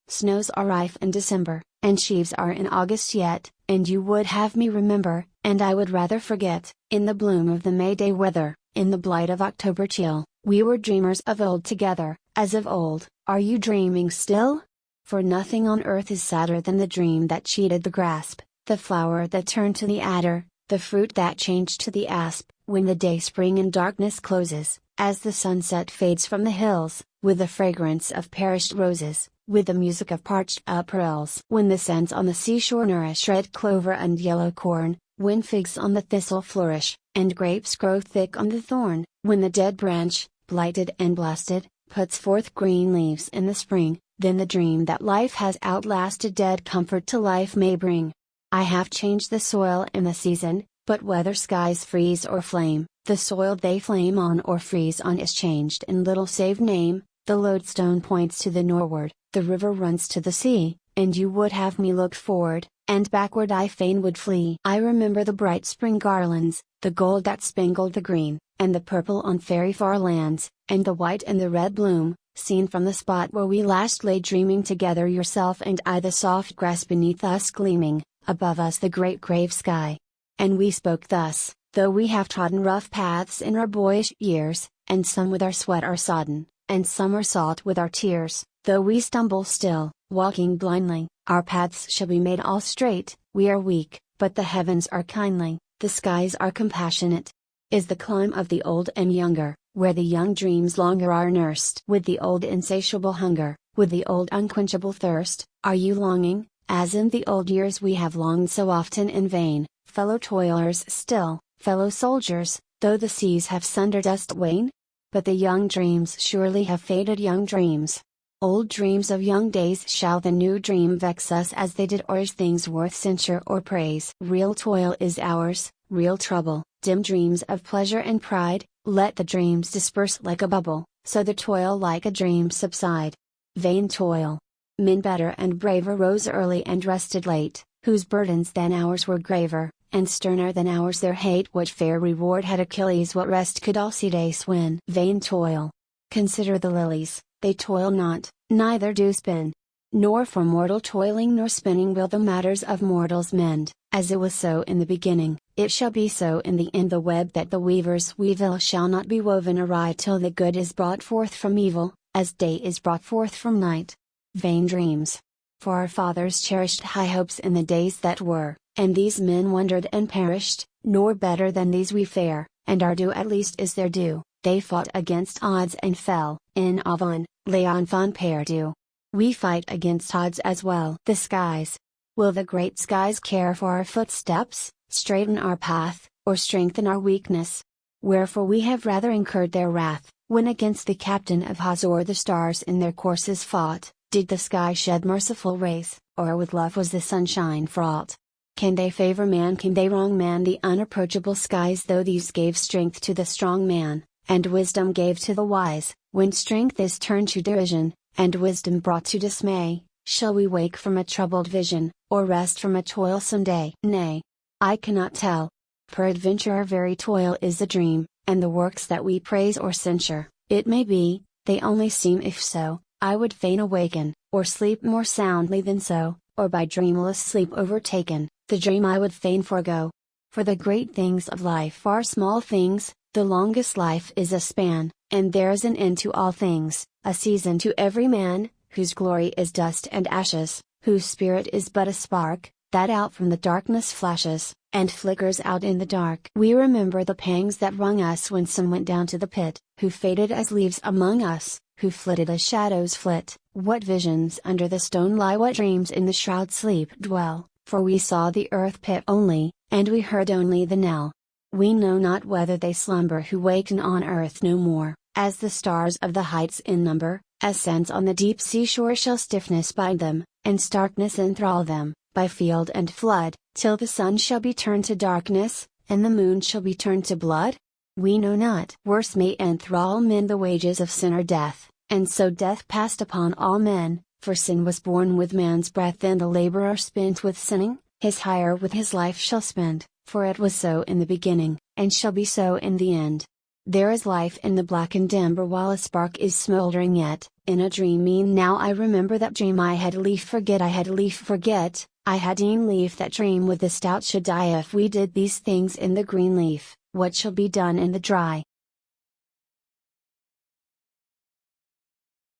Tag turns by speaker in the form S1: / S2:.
S1: Snows are rife in December, and sheaves are in August yet, and you would have me remember, and I would rather forget, in the bloom of the May day weather, in the blight of October chill, we were dreamers of old together, as of old, are you dreaming still? For nothing on earth is sadder than the dream that cheated the grasp, the flower that turned to the adder, the fruit that changed to the asp, when the day spring in darkness closes, as the sunset fades from the hills, with the fragrance of perished roses, with the music of parched up rills. When the sands on the seashore nourish red clover and yellow corn, when figs on the thistle flourish, and grapes grow thick on the thorn, when the dead branch, blighted and blasted, puts forth green leaves in the spring, then the dream that life has outlasted dead comfort to life may bring. I have changed the soil and the season, but whether skies freeze or flame, the soil they flame on or freeze on is changed in little save name. The lodestone points to the northward, the river runs to the sea, and you would have me look forward, and backward I fain would flee. I remember the bright spring garlands, the gold that spangled the green, and the purple on fairy far lands, and the white and the red bloom, seen from the spot where we last lay dreaming together, yourself and I, the soft grass beneath us gleaming, above us the great grave sky. And we spoke thus, though we have trodden rough paths in our boyish years, and some with our sweat are sodden, and some are salt with our tears, though we stumble still, walking blindly, our paths shall be made all straight. We are weak, but the heavens are kindly, the skies are compassionate. Is the climb of the old and younger, where the young dreams longer are nursed. With the old insatiable hunger, with the old unquenchable thirst, are you longing, as in the old years we have longed so often in vain, fellow toilers still, fellow soldiers, though the seas have sundered us twain? But the young dreams surely have faded, young dreams. Old dreams of young days, shall the new dream vex us as they did, or is things worth censure or praise? Real toil is ours, real trouble, dim dreams of pleasure and pride, let the dreams disperse like a bubble, so the toil like a dream subside. Vain toil. Men better and braver rose early and rested late, whose burdens than ours were graver, and sterner than ours their hate. What fair reward had Achilles, what rest could Alcides win? Vain toil. Consider the lilies, they toil not, neither do spin. Nor for mortal toiling nor spinning will the matters of mortals mend. As it was so in the beginning, it shall be so in the end. The web that the weavers weave shall not be woven awry till the good is brought forth from evil, as day is brought forth from night. Vain dreams. For our fathers cherished high hopes in the days that were, and these men wondered and perished, nor better than these we fare, and our due at least is their due. They fought against odds and fell, in Avon, l'enfant perdu. We fight against odds as well. The skies. Will the great skies care for our footsteps, straighten our path, or strengthen our weakness? Wherefore we have rather incurred their wrath, when against the captain of Hazor the stars in their courses fought. Did the sky shed merciful rays, or with love was the sunshine fraught? Can they favor man, can they wrong man? The unapproachable skies, though these gave strength to the strong man, and wisdom gave to the wise, when strength is turned to derision, and wisdom brought to dismay, shall we wake from a troubled vision, or rest from a toilsome day? Nay, I cannot tell. Peradventure our very toil is a dream, and the works that we praise or censure, it may be, they only seem. If so, I would fain awaken, or sleep more soundly than so, or by dreamless sleep overtaken, the dream I would fain forego. For the great things of life are small things, the longest life is a span, and there is an end to all things, a season to every man, whose glory is dust and ashes, whose spirit is but a spark, that out from the darkness flashes, and flickers out in the dark. We remember the pangs that wrung us when some went down to the pit, who faded as leaves among us, who flitted as shadows flit. What visions under the stone lie, what dreams in the shroud sleep dwell, for we saw the earth pit only, and we heard only the knell. We know not whether they slumber who waken on earth no more, as the stars of the heights in number, as sands on the deep seashore shall stiffness bind them, and starkness enthrall them, by field and flood, till the sun shall be turned to darkness, and the moon shall be turned to blood? We know not. Worse may enthrall men, the wages of sin are death, and so death passed upon all men, for sin was born with man's breath, and the laborer spent with sinning, his hire with his life shall spend, for it was so in the beginning, and shall be so in the end. There is life in the blackened ember while a spark is smoldering yet, in a dream mean now I remember that dream I had leaf forget I had leaf forget, I had e'en leaf that dream with the stout should die if we did these things in the green leaf, what shall be done in the dry?